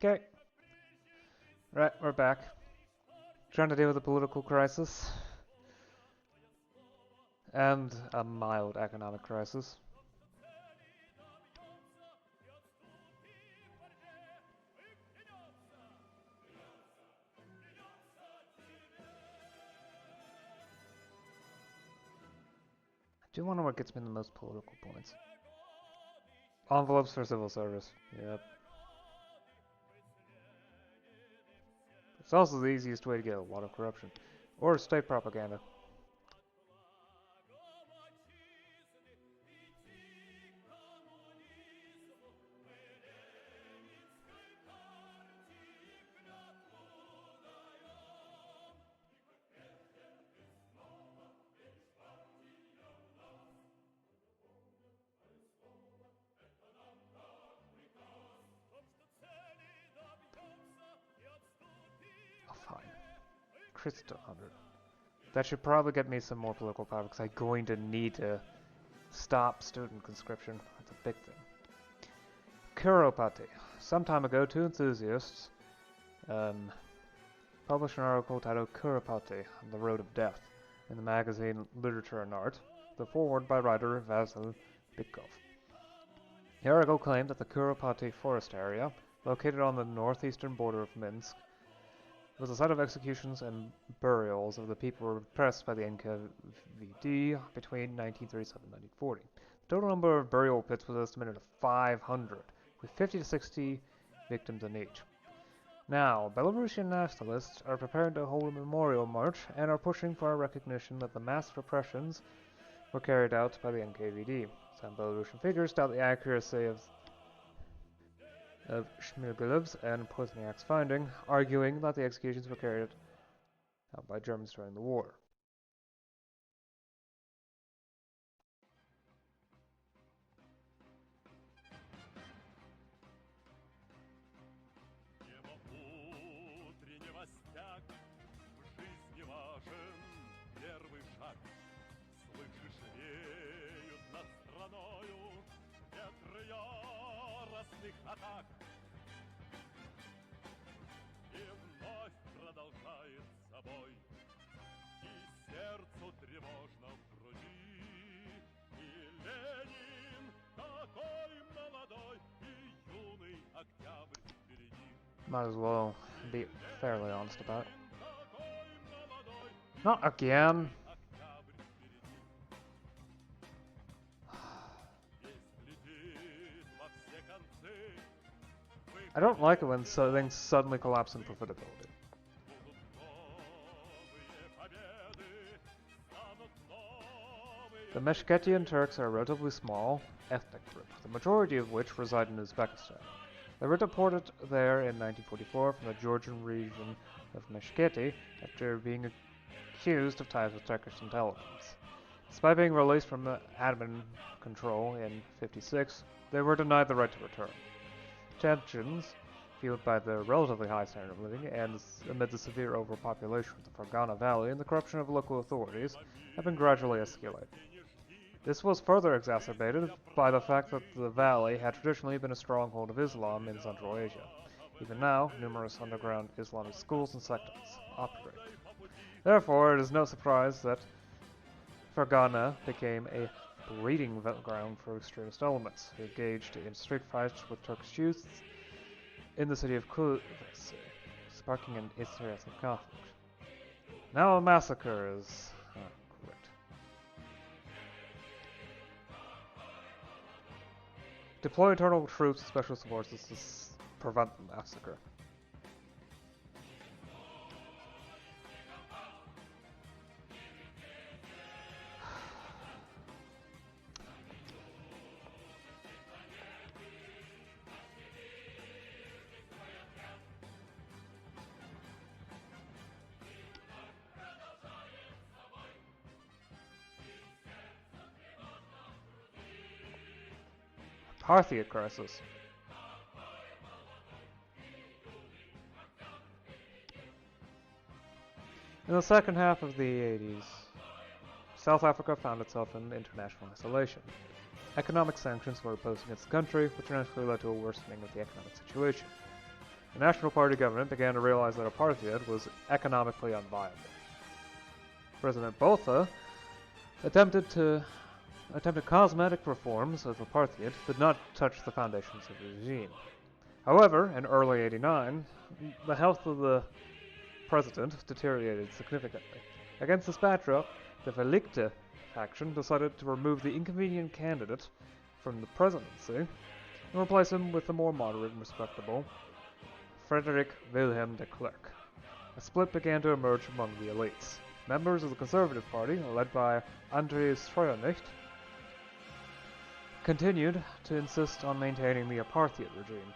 Okay. Right, we're back. Trying to deal with a political crisis. And a mild economic crisis. I do wonder what gets me the most political points. Envelopes for civil service. Yep. It's also the easiest way to get a lot of corruption. Or state propaganda. Oh, fine. Increase to 100. That should probably get me some more political power because I'm going to need to stop student conscription. That's a big thing. Kuropati. Some time ago, two enthusiasts published an article titled Kuropati on the Road of Death in the magazine Literature and Art, the foreword by writer Vasil Bykov. The article claimed that the Kuropati forest area, located on the northeastern border of Minsk, was the site of executions and burials of the people repressed by the NKVD between 1937 and 1940. The total number of burial pits was estimated at 500, with 50 to 60 victims in each. Now, Belarusian nationalists are preparing to hold a memorial march and are pushing for a recognition that the mass repressions were carried out by the NKVD. Some Belarusian figures doubt the accuracy of Shmirgilov's and Pozniak's finding, arguing that the executions were carried out by Germans during the war. Might as well be fairly honest about it. Not again! I don't like it when things suddenly collapse in profitability. The Meskhetian Turks are a relatively small ethnic group, the majority of which reside in Uzbekistan. They were deported there in 1944 from the Georgian region of Meskheti after being accused of ties with Turkish intelligence. Despite being released from admin control in 1956, they were denied the right to return. Tensions, fueled by the relatively high standard of living and amid the severe overpopulation of the Fergana Valley and the corruption of local authorities, have been gradually escalating. This was further exacerbated by the fact that the valley had traditionally been a stronghold of Islam in Central Asia. Even now, numerous underground Islamic schools and sects operate. Therefore, it is no surprise that Fergana became a breeding ground for extremist elements who engaged in street fights with Turkish youths in the city of Kudüs, sparking an interesting conflict. Now a massacre is correct. Deploy internal troops and special forces to prevent the massacre. Parthia crisis. In the second half of the 80s, South Africa found itself in international isolation. Economic sanctions were imposed against the country, which eventually led to a worsening of the economic situation. The National Party government began to realize that apartheid was economically unviable. President Botha attempted cosmetic reforms of apartheid did not touch the foundations of the regime. However, in early '89, the health of the president deteriorated significantly. Against this backdrop, the Verlichte faction decided to remove the inconvenient candidate from the presidency and replace him with the more moderate and respectable Frederick Wilhelm de Klerk. A split began to emerge among the elites. Members of the Conservative Party, led by Andreas Scheuernicht, continued to insist on maintaining the apartheid regime.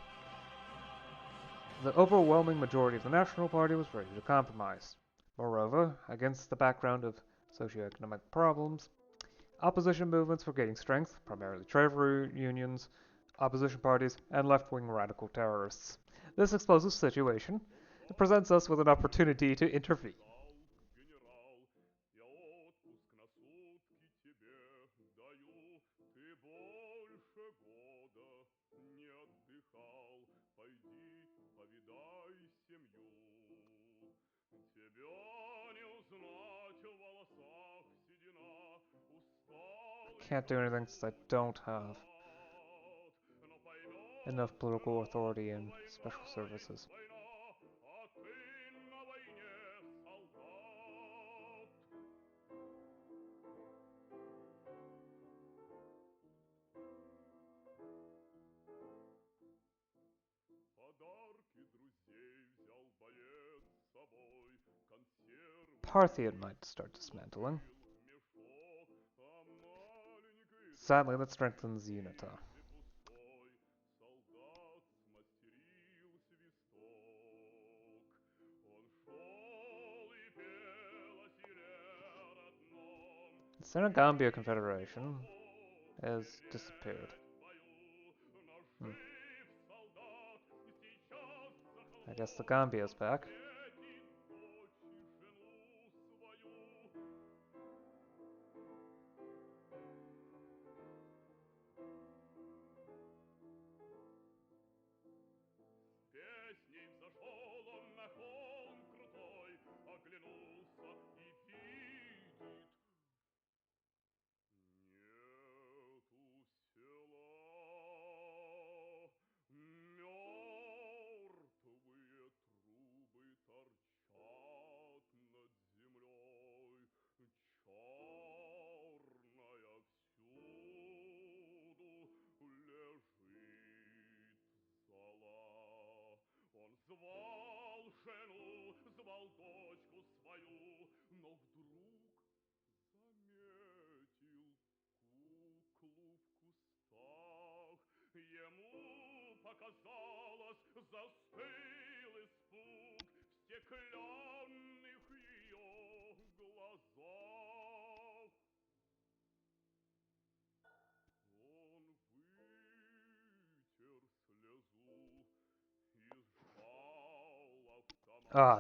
The overwhelming majority of the National Party was ready to compromise. Moreover, against the background of socioeconomic problems, opposition movements were gaining strength, primarily trade unions, opposition parties, and left-wing radical terrorists. This explosive situation presents us with an opportunity to intervene. Can't do anything since I don't have enough political authority and special services. Parthian might start dismantling. Sadly, that strengthens Unita. The Senegambia Confederation has disappeared. I guess the Gambia's back.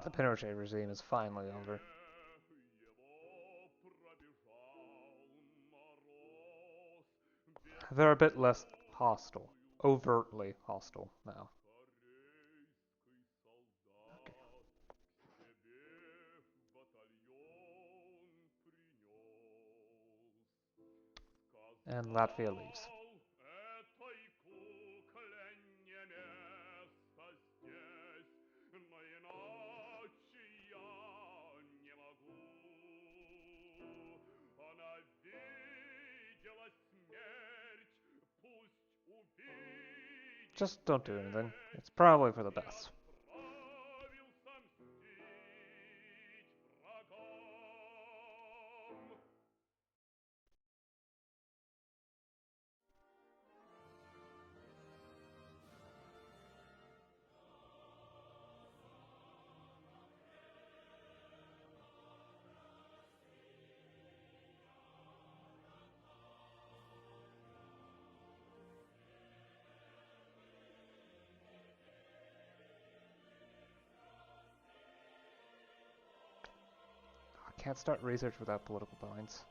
The Pinochet regime is finally over. They're a bit less hostile. Overtly hostile now. Okay. And Latvia leaves. Just don't do anything. It's probably for the best. I can't start research without political points.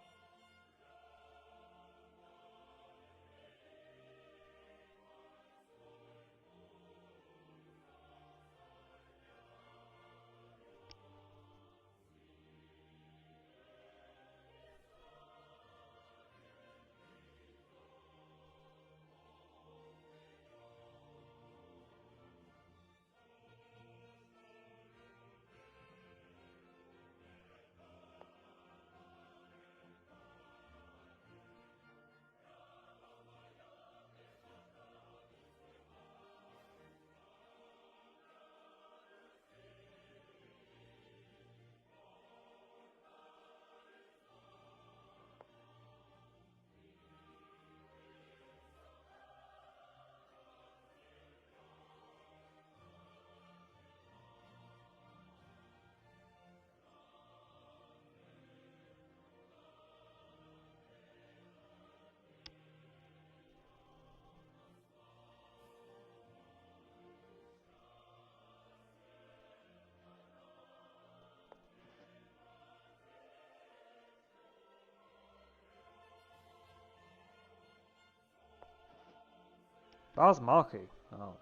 Basmaki. Oh no.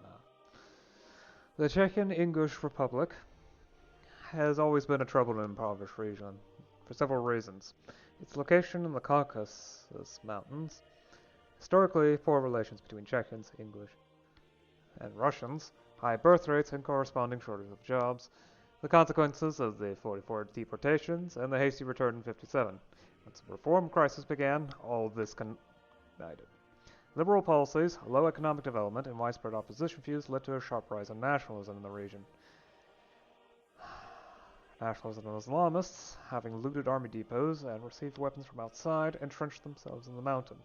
The Czech-Ingush Republic has always been a troubled and impoverished region for several reasons. Its location in the Caucasus Mountains, historically poor relations between Czechs, English, and Russians, high birth rates and corresponding shortage of jobs, the consequences of the 44 deportations, and the hasty return in 57. Once the reform crisis began, all of this ignited. Liberal policies, low economic development, and widespread opposition views led to a sharp rise in nationalism in the region. Nationalism and Islamists, having looted army depots and received weapons from outside, entrenched themselves in the mountain,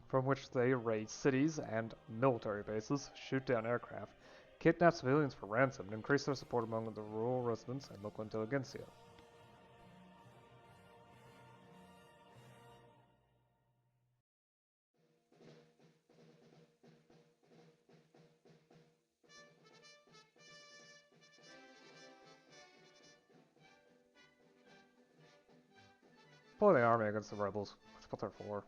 from which they raid cities and military bases, shoot down aircraft, kidnap civilians for ransom, and increase their support among the rural residents and local intelligentsia. Deploy the army against the rebels. That's what they're for.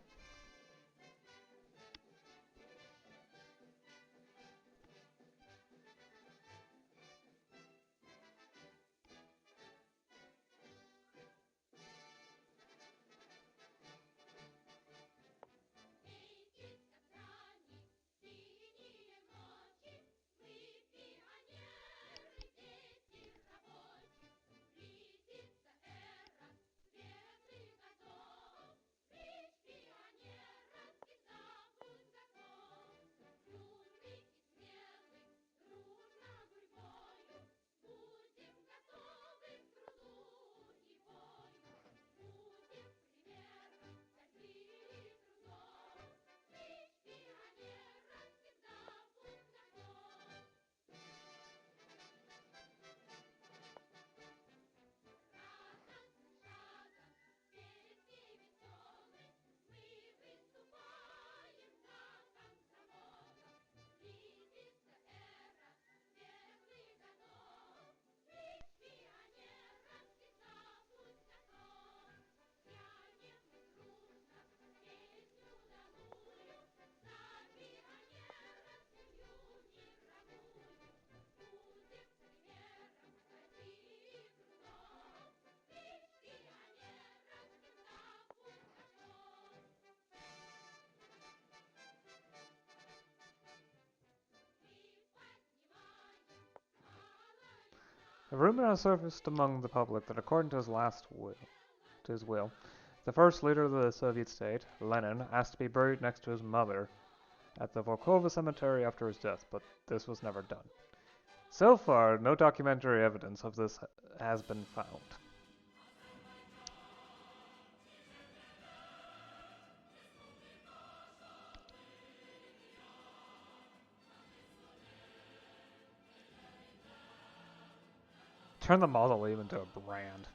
A rumor has surfaced among the public that according to his will, the first leader of the Soviet state, Lenin, asked to be buried next to his mother at the Volkovo cemetery after his death, but this was never done. So far, no documentary evidence of this has been found. Turn the mausoleum into a brand.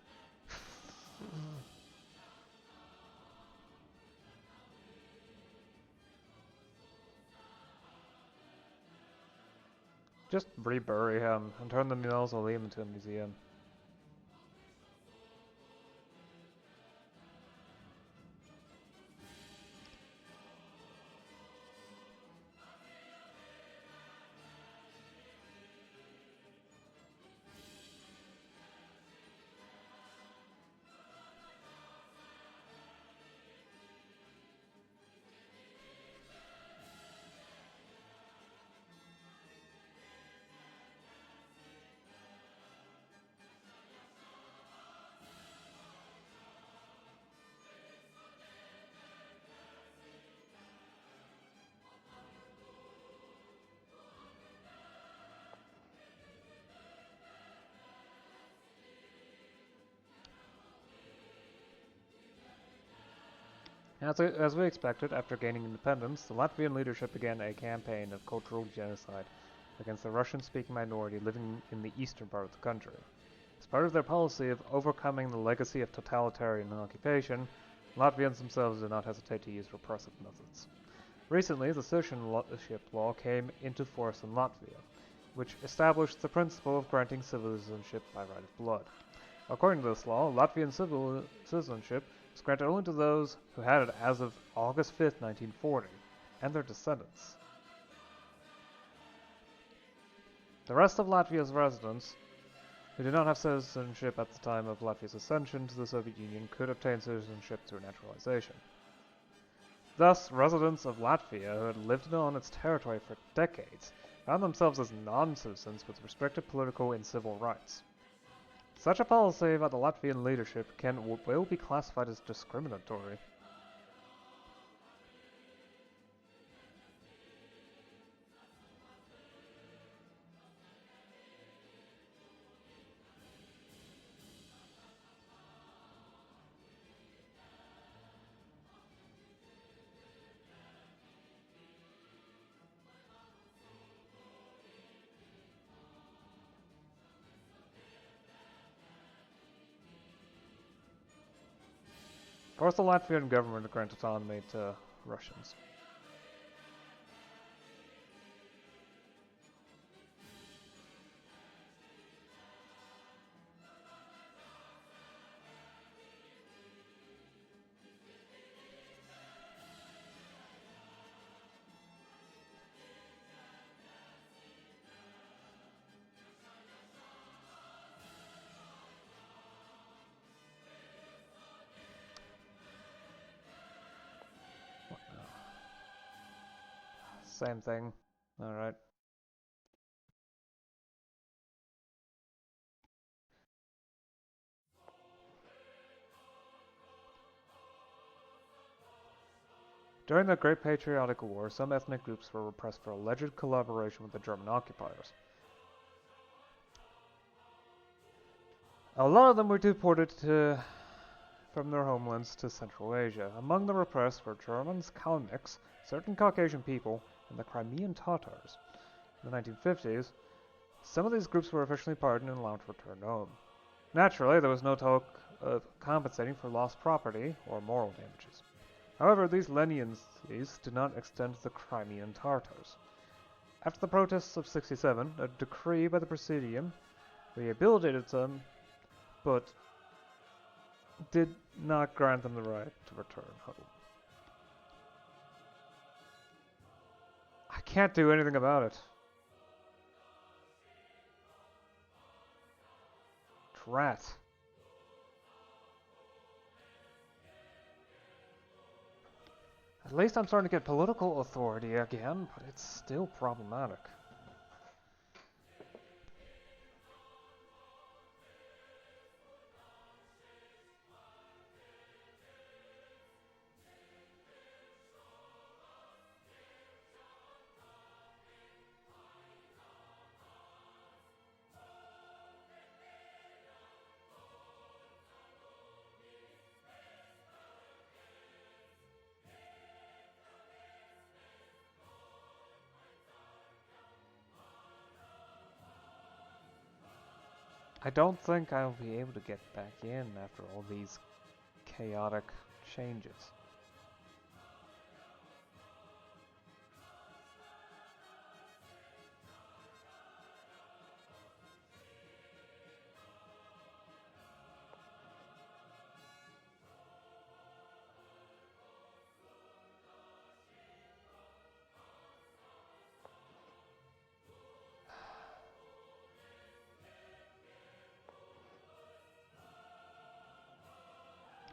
Just rebury him and turn the mausoleum into a museum. As we expected, after gaining independence, the Latvian leadership began a campaign of cultural genocide against the Russian-speaking minority living in the eastern part of the country. As part of their policy of overcoming the legacy of totalitarian occupation, Latvians themselves did not hesitate to use repressive methods. Recently, the citizenship law came into force in Latvia, which established the principle of granting citizenship by right of blood. According to this law, Latvian citizenship was granted only to those who had it as of August 5, 1940, and their descendants. The rest of Latvia's residents who did not have citizenship at the time of Latvia's accession to the Soviet Union could obtain citizenship through naturalization. Thus, residents of Latvia who had lived on its territory for decades found themselves as non-citizens with restricted political and civil rights. Such a policy by the Latvian leadership will be classified as discriminatory. Of course, the Latvian government granted autonomy to Russians. Same thing. Alright. During the Great Patriotic War, some ethnic groups were repressed for alleged collaboration with the German occupiers. A lot of them were deported from their homelands to Central Asia. Among the repressed were Germans, Kalmyks, certain Caucasian people, and the Crimean Tatars. In the 1950s, some of these groups were officially pardoned and allowed to return home. Naturally, there was no talk of compensating for lost property or moral damages. However, these leniencies did not extend to the Crimean Tatars. After the protests of '67, a decree by the Presidium rehabilitated them, but did not grant them the right to return home. I can't do anything about it. Drat. At least I'm starting to get political authority again, but it's still problematic. I don't think I'll be able to get back in after all these chaotic changes.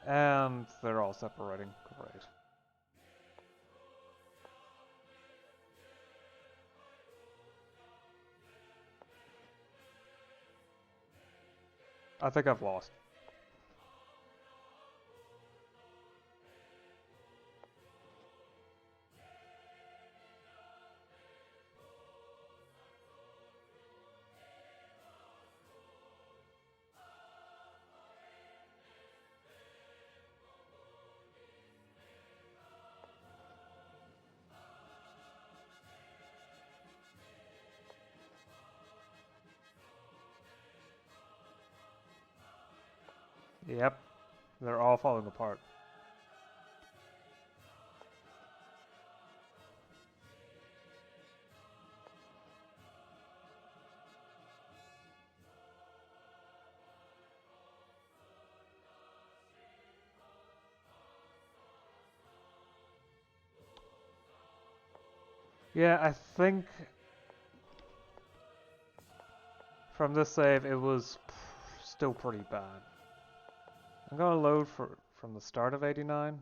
And they're all separating. Great. I think I've lost. Yep, they're all falling apart. Yeah, I think from this save, it was still pretty bad. I'm gonna load from the start of 89.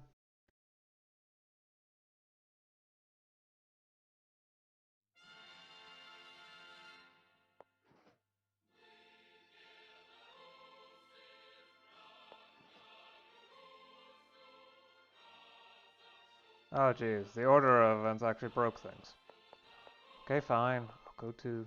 Oh jeez, the order of events actually broke things. Okay, fine. I'll go to...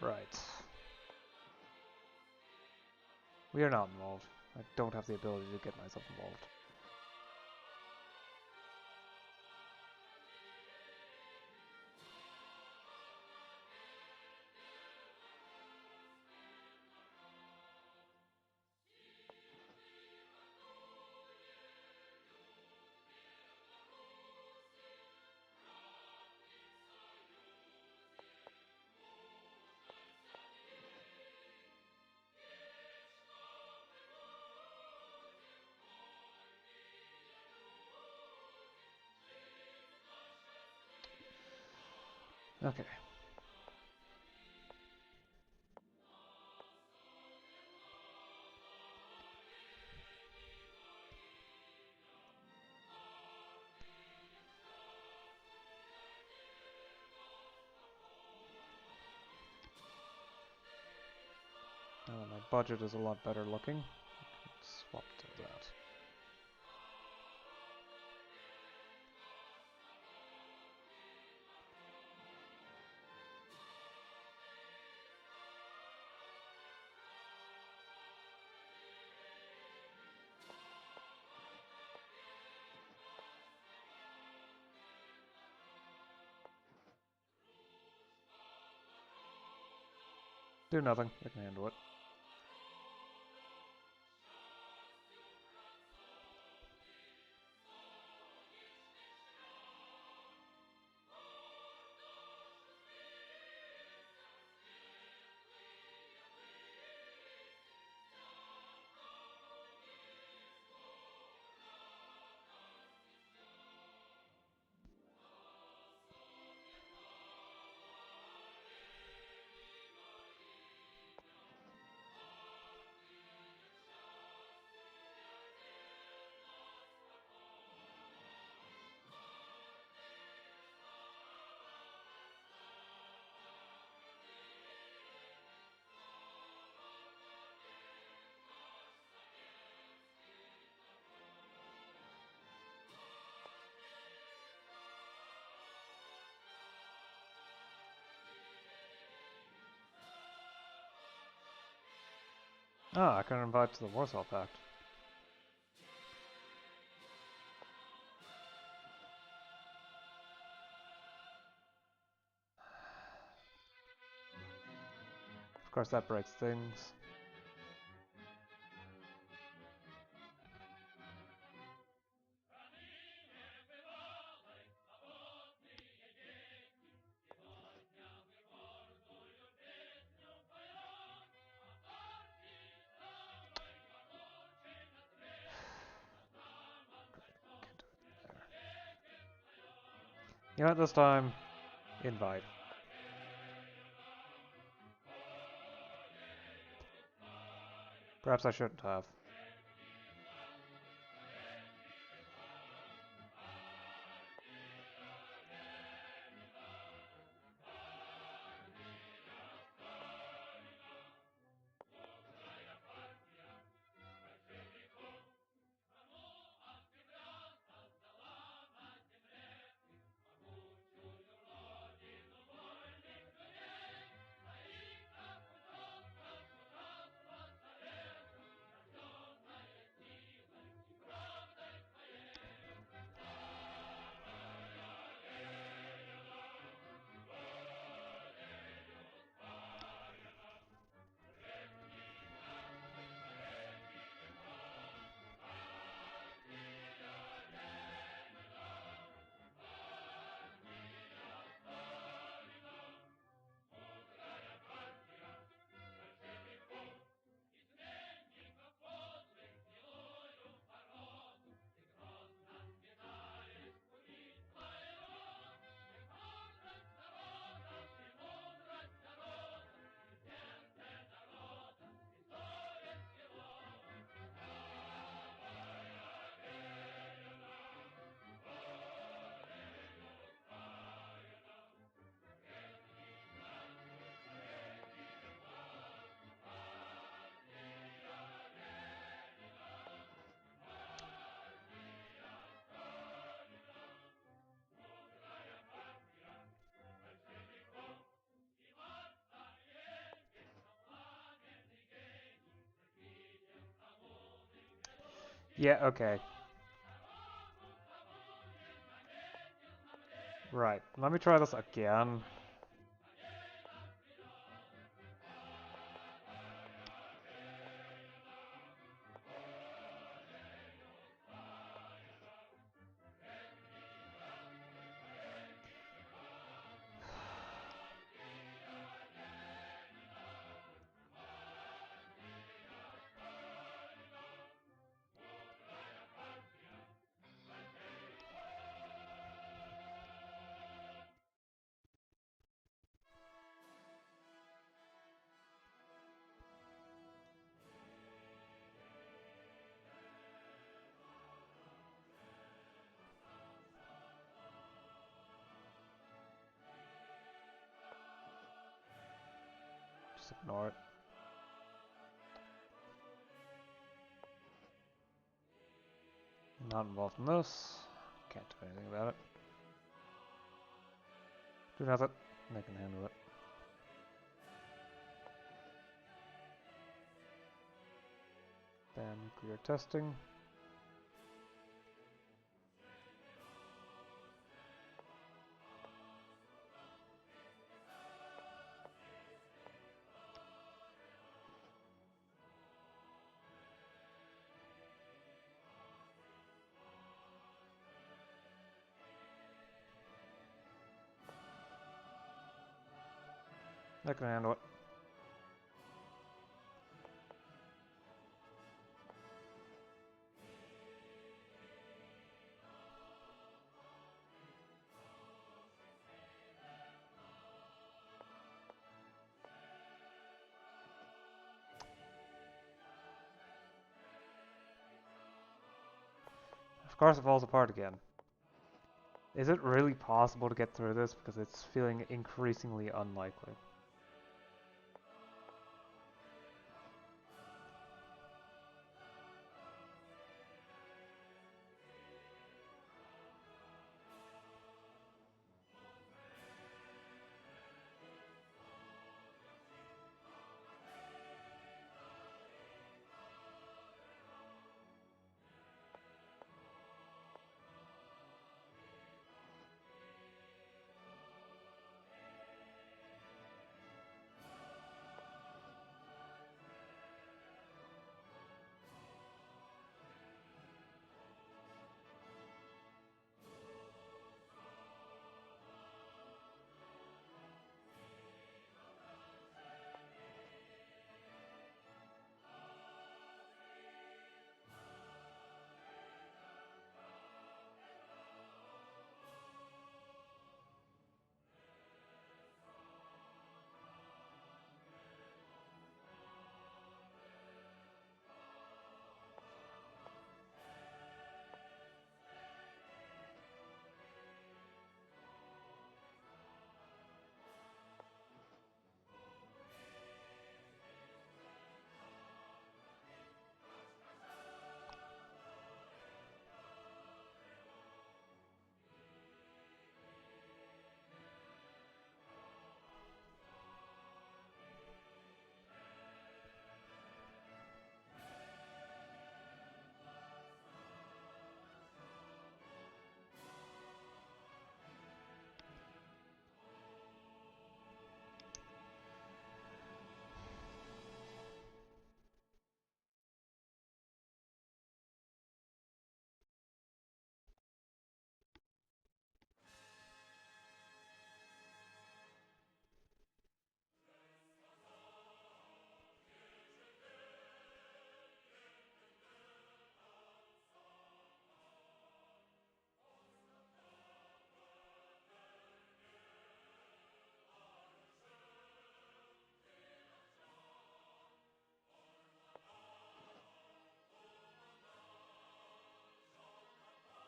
Right. We are not involved. I don't have the ability to get myself involved. Okay. My budget is a lot better looking. Let's swap to that. Do nothing. I can handle it. Ah, I can invite to the Warsaw Pact. Of course, that breaks things. You know what, this time, invite. Perhaps I shouldn't have. Yeah, okay. Right, let me try this again. Just ignore it. Not involved in this. Can't do anything about it. Do nothing. They can handle it. Ban nuclear testing. They can handle it. Of course it falls apart again. Is it really possible to get through this? Because it's feeling increasingly unlikely.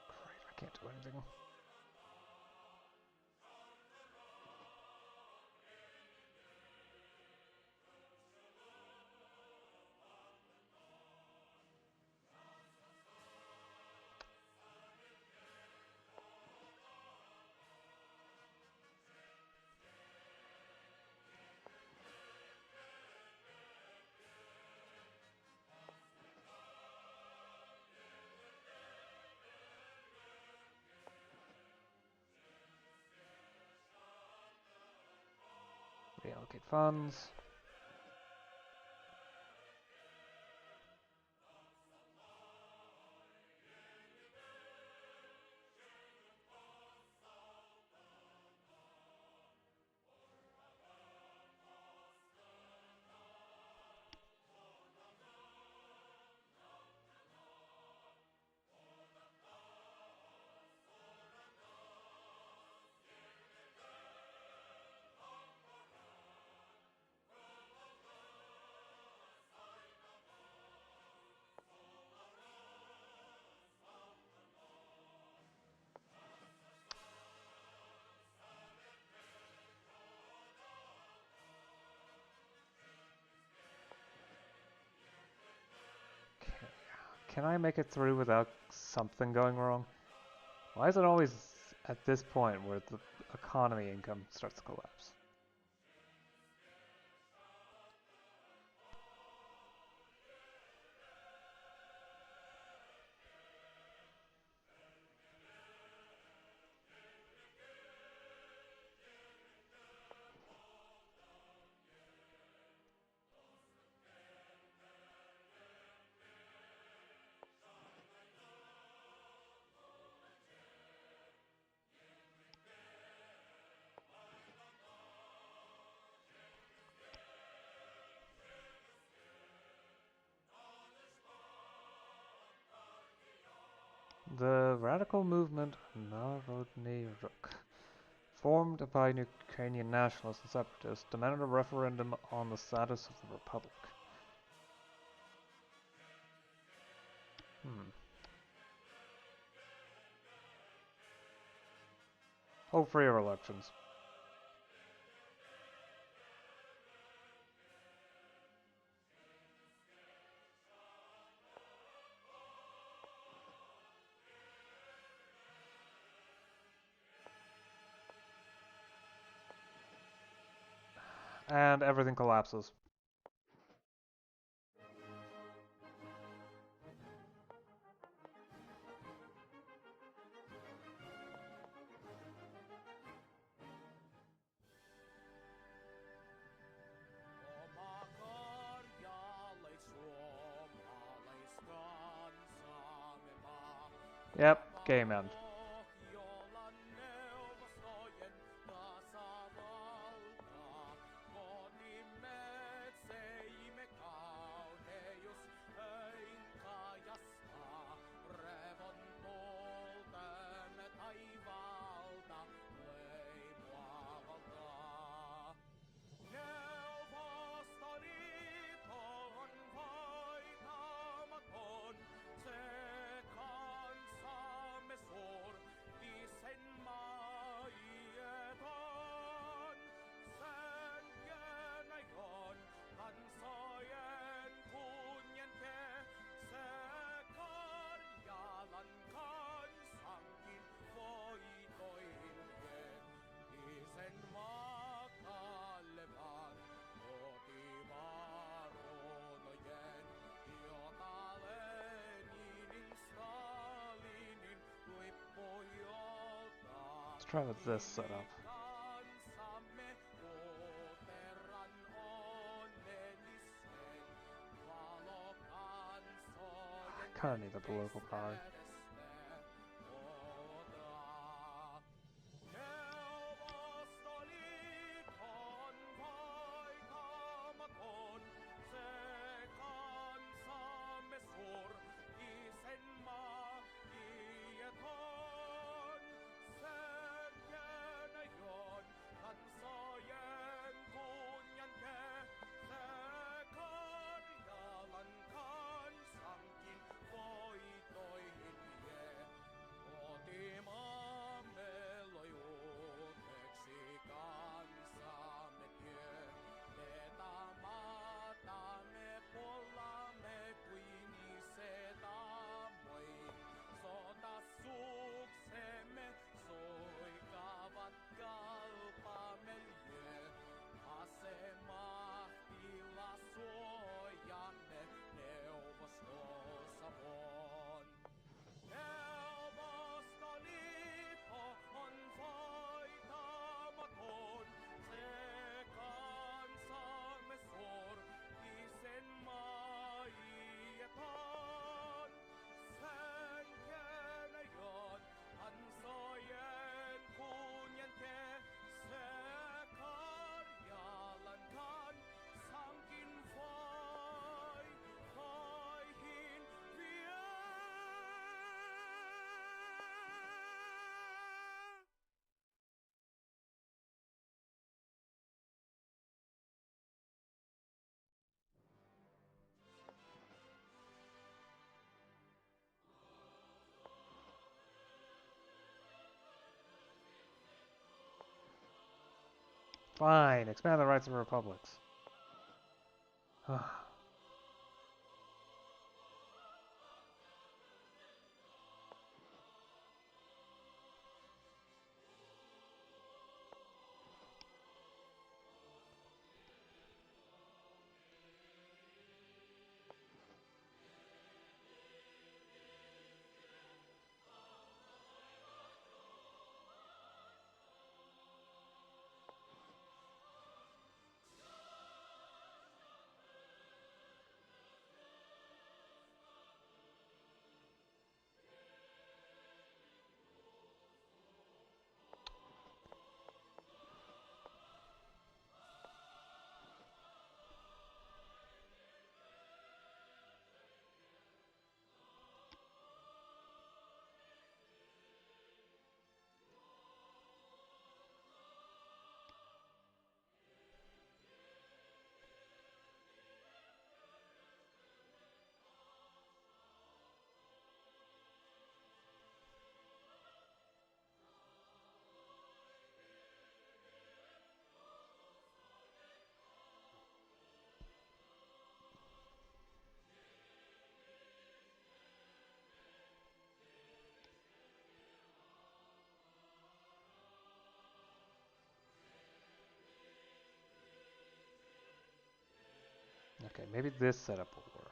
Great, I can't do anything. Reallocate funds. Can I make it through without something going wrong? Why is it always at this point where the economy income starts to collapse? The radical movement Narodny Ruch, formed by Ukrainian nationalists and separatists, demanded a referendum on the status of the republic. Hope freer elections. And everything collapses. Yep, game end. Let's try with this setup. I kinda need the political power. Fine, expand the rights of republics. Okay, maybe this setup will work.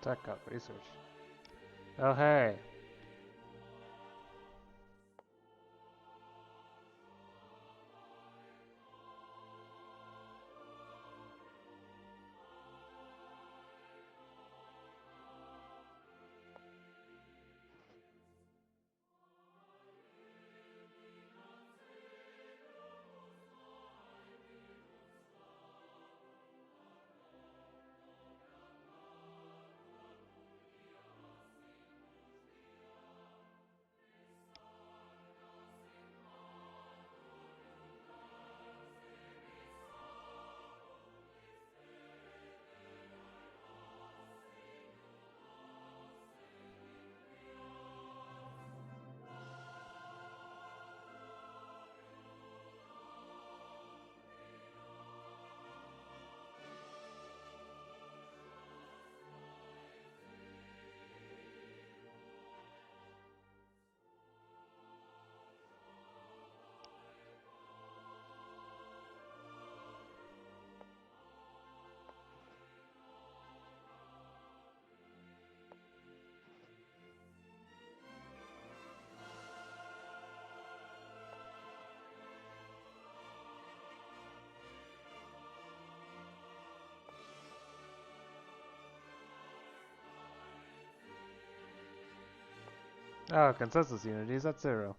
Tech cut research. Oh hey. Oh, consensus unity is at 0.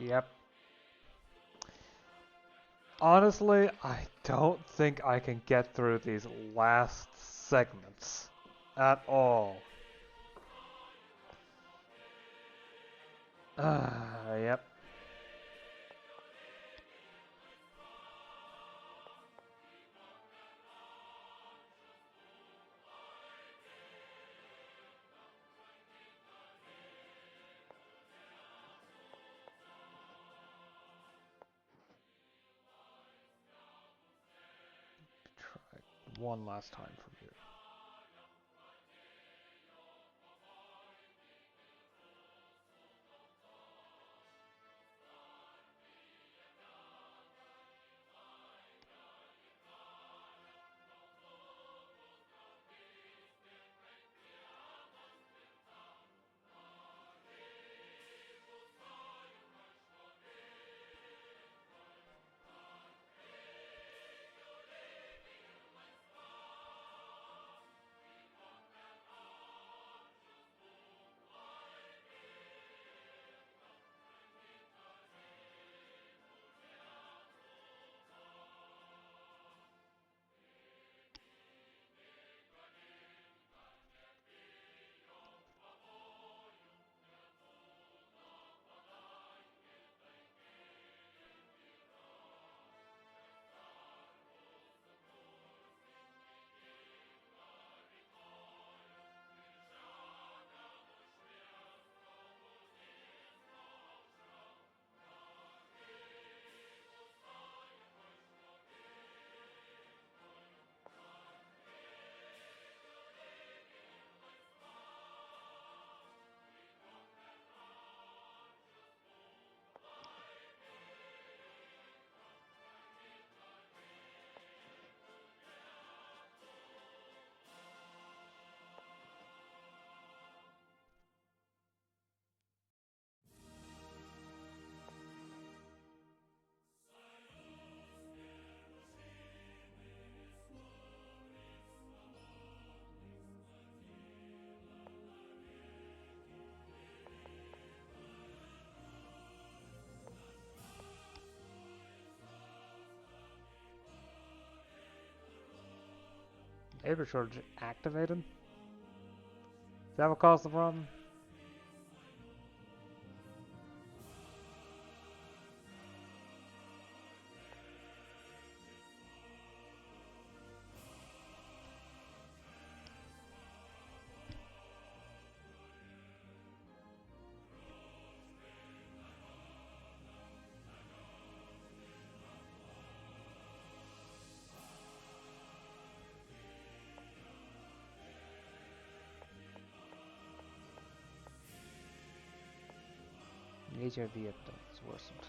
Yep. Honestly, I don't think I can get through these last segments at all. Yep. Try one last time from here. Air shortage activated? Is that what caused the problem? HIV epidemic has worsened.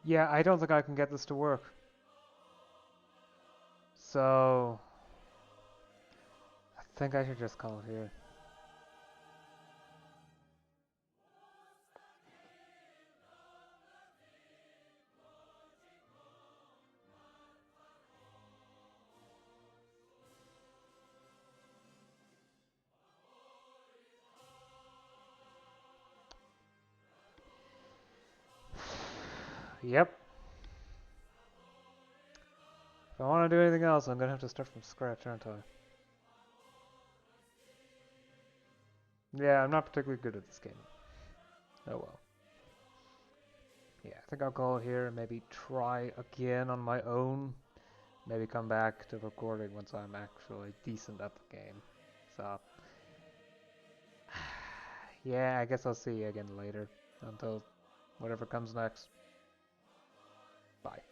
Yeah, I don't think I can get this to work. So, I think I should just call it here. Yep. If I want to do anything else, I'm gonna have to start from scratch, aren't I? Yeah, I'm not particularly good at this game. Oh well. Yeah, I think I'll call it here and maybe try again on my own. Maybe come back to recording once I'm actually decent at the game. So, yeah, I guess I'll see you again later. Until whatever comes next. Bye.